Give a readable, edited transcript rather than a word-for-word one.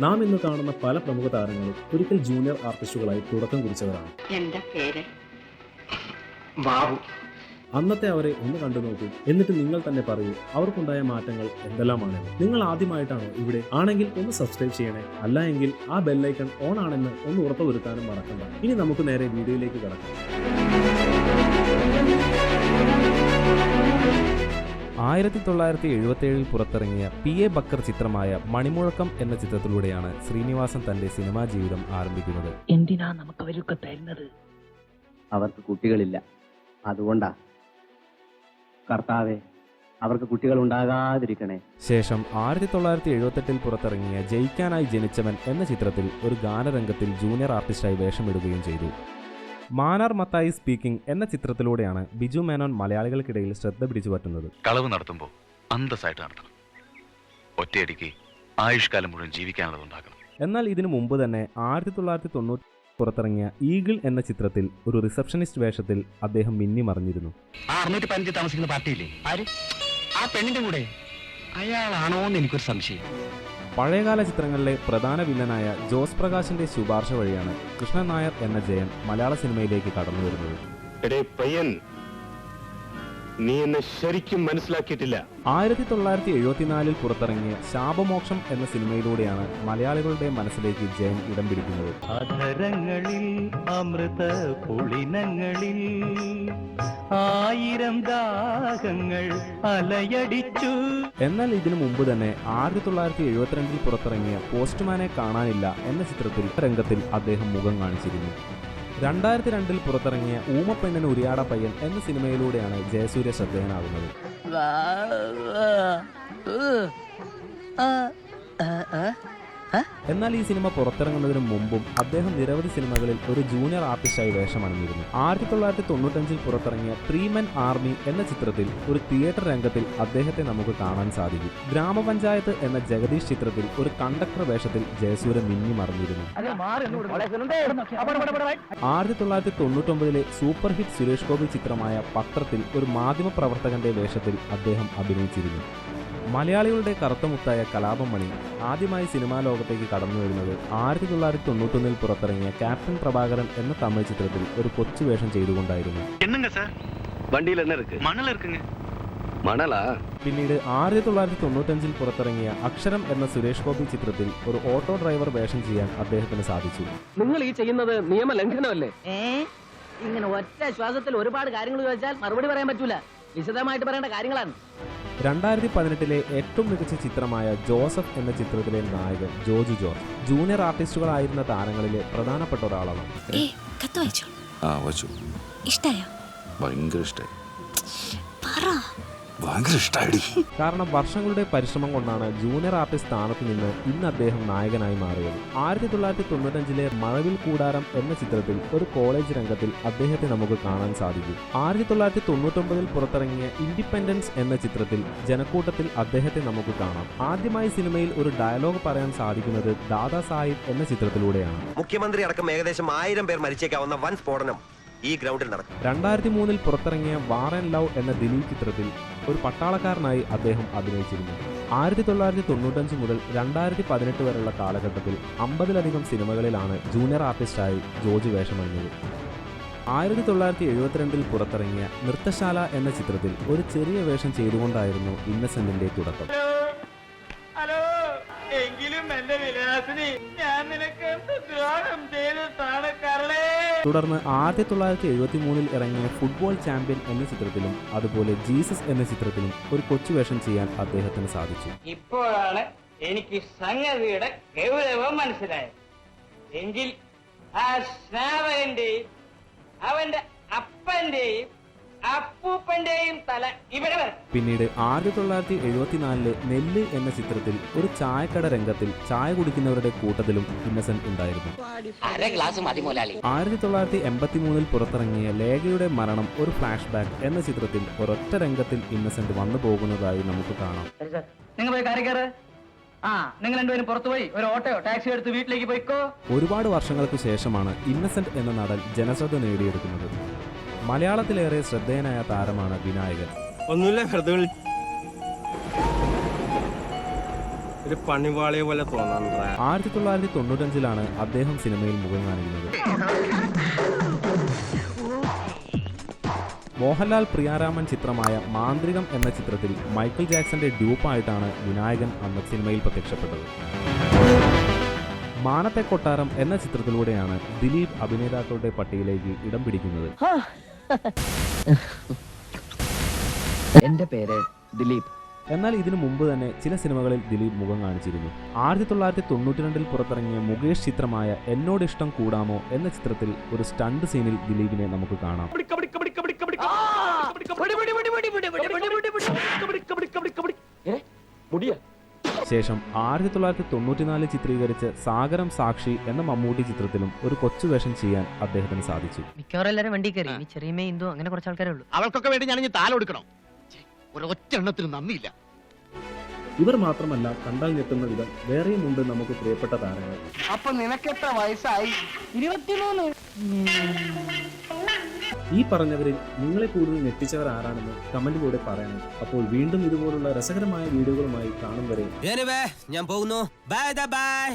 നാം ഇന്ന് കാണുന്ന പല പ്രമുഖ താരങ്ങളും ഒരിക്കൽ ജൂനിയർ ആർട്ടിസ്റ്റുകളായി തുടക്കം കുറിച്ചവരാണ്. എന്റെ പേര് ബാബു. അന്നത്തെ അവരെ ഒന്ന് കണ്ടു നോക്കൂ, എന്നിട്ട് നിങ്ങൾ തന്നെ പറയൂ അവർക്കുണ്ടായ മാറ്റങ്ങൾ എന്തെല്ലാമാണെന്ന്. നിങ്ങൾ ആദ്യമായിട്ടാണോ ഇവിടെ ആണെങ്കിൽ ഒന്ന് സബ്സ്ക്രൈബ് ചെയ്യണേ, അല്ല എങ്കിൽ ആ ബെല്ലൈക്കൺ ഓൺ ആണെന്ന് ഒന്ന് ഉറപ്പുവരുത്താനും മറക്കണ്ട. ഇനി നമുക്ക് നേരെ വീഡിയോയിലേക്ക് കടക്കാം. 1977 പുറത്തിറങ്ങിയ P.A. ബക്കർ ചിത്രമായ മണിമുഴക്കം എന്ന ചിത്രത്തിലൂടെയാണ് ശ്രീനിവാസൻ തന്റെ സിനിമാ ജീവിതം ആരംഭിക്കുന്നത്. എന്തിനാ നമുക്ക് അവരൊക്കെ തരുന്നത്? അവർക്ക് കുട്ടികളില്ല, അതുകൊണ്ടാ. കർത്താവേ, അവർക്ക് കുട്ടികൾ ഉണ്ടാകാതിരിക്കണേ. ശേഷം 1978 പുറത്തിറങ്ങിയ ജയിക്കാനായി ജനിച്ചവൻ എന്ന ചിത്രത്തിൽ ഒരു ഗാനരംഗത്തിൽ ജൂനിയർ ആർട്ടിസ്റ്റായി വേഷമിടുകയും ചെയ്തു. മാനാർ മത്തായി സ്പീക്കിംഗ് എന്ന ചിത്രത്തിലൂടെയാണ് ബിജു മേനോൻ മലയാളികൾക്കിടയിൽ ശ്രദ്ധ പിടിച്ചു പറ്റുന്നത്. കളവ് നടത്തുമ്പോൾ അന്തസ്സായിട്ട് നടത്തണം. ഒറ്റയടിക്ക് ആയുഷ്കാലം മുഴുവൻ ജീവിക്കാനുള്ളതുണ്ടാക്കണം. എന്നാൽ ഇതിനു മുമ്പ് തന്നെ 1990 പുറത്തിറങ്ങിയ ഈഗിൾ എന്ന ചിത്രത്തിൽ ഒരു റിസപ്ഷനിസ്റ്റ് വേഷത്തിൽ അദ്ദേഹം മിന്നി മറിഞ്ഞിരുന്നു. 615 താമസിക്കുന്ന പാർട്ടിയില്ലേ, ആര് ആ പെണ്ണിന്റെ കൂടെ അയാളാണോ എന്ന് എനിക്കൊരു സംശയം. പഴയകാല ചിത്രങ്ങളിലെ പ്രധാന വില്ലനായ ജോസ് പ്രകാശിന്റെ ശുപാർശ വഴിയാണ് കൃഷ്ണൻ നായർ എന്ന ജയൻ മലയാള സിനിമയിലേക്ക് കടന്നു വരുന്നത്. നീ എന്നെ ശരിക്കും മനസ്സിലാക്കിയിട്ടില്ല. 1974 പുറത്തിറങ്ങിയ ശാപമോക്ഷം എന്ന സിനിമയിലൂടെയാണ് മലയാളികളുടെ മനസ്സിലേക്ക് ജയൻ ഇടം പിടിക്കുന്നത്. അധരങ്ങളിൽ അമൃത പുളിനങ്ങളിൽ ആയിരം ദാഹങ്ങൾ അലയടിച്ചു. എന്നാൽ ഇതിനു മുമ്പ് തന്നെ 1972 പുറത്തിറങ്ങിയ പോസ്റ്റ്മാനെ കാണാനില്ല എന്ന ചിത്രത്തിൽ രംഗത്തിൽ അദ്ദേഹം മുഖം കാണിച്ചിരുന്നു. 2002 പുറത്തിറങ്ങിയ ഊമപ്പെണ്ണിന് ഉരിയാട പയ്യൻ എന്ന സിനിമയിലൂടെയാണ് ജയസൂര്യ ശ്രദ്ധേയനാകുന്നത്. എന്നാൽ ഈ സിനിമ പുറത്തിറങ്ങുന്നതിന് മുമ്പും അദ്ദേഹം നിരവധി സിനിമകളിൽ ഒരു ജൂനിയർ ആർട്ടിസ്റ്റായി വേഷമണിഞ്ഞിരുന്നു. 1995 പുറത്തിറങ്ങിയ 3 Men Army എന്ന ചിത്രത്തിൽ ഒരു തിയേറ്റർ രംഗത്തിൽ അദ്ദേഹത്തെ നമുക്ക് കാണാൻ സാധിക്കും. ഗ്രാമപഞ്ചായത്ത് എന്ന ജഗദീഷ് ചിത്രത്തിൽ ഒരു കണ്ടക്ടർ വേഷത്തിൽ ജയസൂര്യ മിന്നി മറിഞ്ഞിരുന്നു. 1999 സൂപ്പർ ഹിറ്റ് സുരേഷ് ഗോപി ചിത്രമായ പത്രത്തിൽ ഒരു മാധ്യമപ്രവർത്തകന്റെ വേഷത്തിൽ അദ്ദേഹം അഭിനയിച്ചിരുന്നു. മലയാളികളുടെ കറുത്തമുത്തായ കലാപം മണി ആദ്യമായി സിനിമാ ലോകത്തേക്ക് കടന്നു വരുന്നത് 1991 പുറത്തിറങ്ങിയ ക്യാപ്റ്റൻ പ്രഭാകരൻ എന്ന തമിഴ് ചിത്രത്തിൽ ഒരു കൊച്ചു വേഷം ചെയ്തുകൊണ്ടായിരുന്നു. പിന്നീട് 1995 പുറത്തിറങ്ങിയ അക്ഷരം എന്ന സുരേഷ് ഗോപി ചിത്രത്തിൽ ഒരു ഓട്ടോ ഡ്രൈവർ വേഷം ചെയ്യാൻ അദ്ദേഹത്തിന് സാധിച്ചു. നിങ്ങൾ ഈ ചെയ്യുന്നത് നിയമലംഘനമല്ലേ? ഇങ്ങനെ ഒറ്റ ശ്വാസത്തിൽ ഒരുപാട് കാര്യങ്ങൾ ചോദിച്ചാൽ മറുപടി പറയാൻ പറ്റൂല. വിശദമായിട്ട് പറയേണ്ട കാര്യങ്ങളാണ്. 2018 ഏറ്റവും മികച്ച ചിത്രമായ ജോസഫ് എന്ന ചിത്രത്തിലെ നായകൻ ജോജു ജോർജ് ജൂനിയർ ആർട്ടിസ്റ്റുകളായിരുന്ന താരങ്ങളിലെ പ്രധാനപ്പെട്ട ഒരാളാണ്. കാരണം വർഷങ്ങളുടെ പരിശ്രമം കൊണ്ടാണ് ജൂനിയർ ആർട്ടിസ്റ്റ് സ്ഥാനത്ത് നിന്ന് ഇന്ന് അദ്ദേഹം നായകനായി മാറിയത്. 1995 മഴവിൽ കൂടാരം എന്ന ചിത്രത്തിൽ ഒരു കോളേജ് രംഗത്തിൽ അദ്ദേഹത്തെ നമുക്ക് കാണാൻ സാധിക്കും. 1999 പുറത്തിറങ്ങിയ ഇൻഡിപെൻഡൻസ് എന്ന ചിത്രത്തിൽ ജനക്കൂട്ടത്തിൽ അദ്ദേഹത്തെ നമുക്ക് കാണാം. ആദ്യമായി സിനിമയിൽ ഒരു ഡയലോഗ് പറയാൻ സാധിക്കുന്നത് ദാദാ സാഹിബ് എന്ന ചിത്രത്തിലൂടെയാണ്. മുഖ്യമന്ത്രി അടക്കം ഏകദേശം 1000 പേർ മരിച്ചേക്കാവുന്ന വൻ സ്ഫോടനം ഈ ഗ്രൗണ്ടിൽ നടക്കും. 2003 പുറത്തിറങ്ങിയ വാർ ആൻഡ് ലവ് എന്ന ദിലീപ് ചിത്രത്തിൽ ഒരു പട്ടാളക്കാരനായി അദ്ദേഹം അഭിനയിച്ചിരുന്നു. 1995 മുതൽ 2018 വരെയുള്ള കാലഘട്ടത്തിൽ 50-ലധികം സിനിമകളിലാണ് ജൂനിയർ ആർട്ടിസ്റ്റായി ജോർജ് വേഷമണിഞ്ഞത്. 1972 പുറത്തിറങ്ങിയ നൃത്തശാല എന്ന ചിത്രത്തിൽ ഒരു ചെറിയ വേഷം ചെയ്തുകൊണ്ടായിരുന്നു ഇന്നസെന്റിന്റെ തുടക്കം. തുടർന്ന് 1973 ഇറങ്ങിയ ഫുട്ബോൾ ചാമ്പ്യൻ എന്ന ചിത്രത്തിലും അതുപോലെ ജീസസ് എന്ന ചിത്രത്തിലും ഒരു കൊച്ചുവേഷം ചെയ്യാൻ അദ്ദേഹത്തിന് സാധിച്ചു. ഇപ്പോഴാണ് എനിക്ക് സംഗതിയുടെ ഗൗരവം മനസ്സിലായത്. എങ്കിൽ ആ സ്നാപകന്റെയും അവന്റെ അപ്പന്റെയും അപ്പൂപ്പന്റെയും തല ഇവിടെ വരും. പിന്നീട് 1974 നെല്ല് എന്ന ചിത്രത്തിൽ ഒരു ചായക്കട രംഗത്തിൽ ചായ കുടിക്കുന്നവരുടെ കൂട്ടത്തിലും ഇന്നസെന്റ് ഉണ്ടായിരുന്നു. 1983 പുറത്തിറങ്ങിയ ലേഖയുടെ മരണം ഒരു ഫ്ലാഷ് ബാക്ക് എന്ന ചിത്രത്തിൽ ഒരൊറ്റ രംഗത്തിൽ ഇന്നസെന്റ് വന്നു പോകുന്നതായി നമുക്ക് കാണാം. നിങ്ങൾ പോയി കാര്യക്കാര് നിങ്ങൾ രണ്ടുപേരും പുറത്തുപോയി ഒരു ഓട്ടോ ടാക്സി എടുത്ത് വീട്ടിലേക്ക് പോയിക്കോ. ഒരുപാട് വർഷങ്ങൾക്ക് ശേഷമാണ് ഇന്നസെന്റ് എന്ന നടൻ ജനശ്രദ്ധ നേടിയെടുക്കുന്നത്. മലയാളത്തിലേറെ ശ്രദ്ധേയനായ താരമാണ് വിനായകൻ. ഒന്നുമില്ല, ഒരു പണിവാളിയെ പോലെ തോന്നാറുണ്ട്. 1995 അദ്ദേഹം സിനിമയിൽ മുഖം കാണിക്കുന്നത്. മോഹൻലാൽ പ്രിയാരാമൻ ചിത്രമായ മാന്ത്രികം എന്ന ചിത്രത്തിൽ മൈക്കിൾ ജാക്സന്റെ ഡ്യൂപ്പായിട്ടാണ് വിനായകൻ അന്ന് സിനിമയിൽ പ്രത്യക്ഷപ്പെട്ടത്. മാനത്തെ കൊട്ടാരം എന്ന ചിത്രത്തിലൂടെയാണ് ദിലീപ് അഭിനേതാക്കളുടെ പട്ടികയിലേക്ക് ഇടം പിടിക്കുന്നത്. എന്റെ പേര് ദിലീപ്. എന്നാൽ ഇതിനു മുമ്പ് തന്നെ ചില സിനിമകളിൽ ദിലീപ് മുഖം കാണിച്ചിരുന്നു. 1992 പുറത്തിറങ്ങിയ മുകേഷ് ചിത്രമായ എന്നോടിഷ്ടം കൂടാമോ എന്ന ചിത്രത്തിൽ ഒരു സ്റ്റണ്ട് സീനിൽ ദിലീപിനെ നമുക്ക് കാണാം. ശേഷം 1994 ചിത്രീകരിച്ച് സാഗരം സാക്ഷി എന്ന മമ്മൂട്ടി ചിത്രത്തിലും ഒരു കൊച്ചു വേഷം ചെയ്യാൻ അദ്ദേഹത്തിന് സാധിച്ചു. മിക്കവാറും എല്ലാവരും വണ്ടി കയറി. ചെറിയ ഹിന്ദു അങ്ങനെ കുറച്ച് ആൾക്കാരേ ഉള്ളൂ. അവൾക്കൊക്കെ വേണ്ടി ഞാൻ താല കൊടുക്കണം. ഒരൊറ്റ എണ്ണത്തിന് നന്ദിയില്ല. ഇവർ മാത്രമല്ല, കണ്ടാൽ ഞെട്ടുന്ന വിധം വേറെയുമുണ്ട് നമുക്ക് പ്രിയപ്പെട്ട താരങ്ങൾ. അപ്പൊ നിനക്കെത്ര വയസ്സായി? 23. ഈ പറഞ്ഞവരിൽ നിങ്ങളെ കൂടുതൽ ഞെട്ടിച്ചവർ ആരാണെന്ന് കമന്റിലൂടെ പറയണം. അപ്പോൾ വീണ്ടും ഇതുപോലുള്ള രസകരമായ വീഡിയോകളുമായി കാണും വരെ ഞാൻ പോകുന്നു. Bye bye.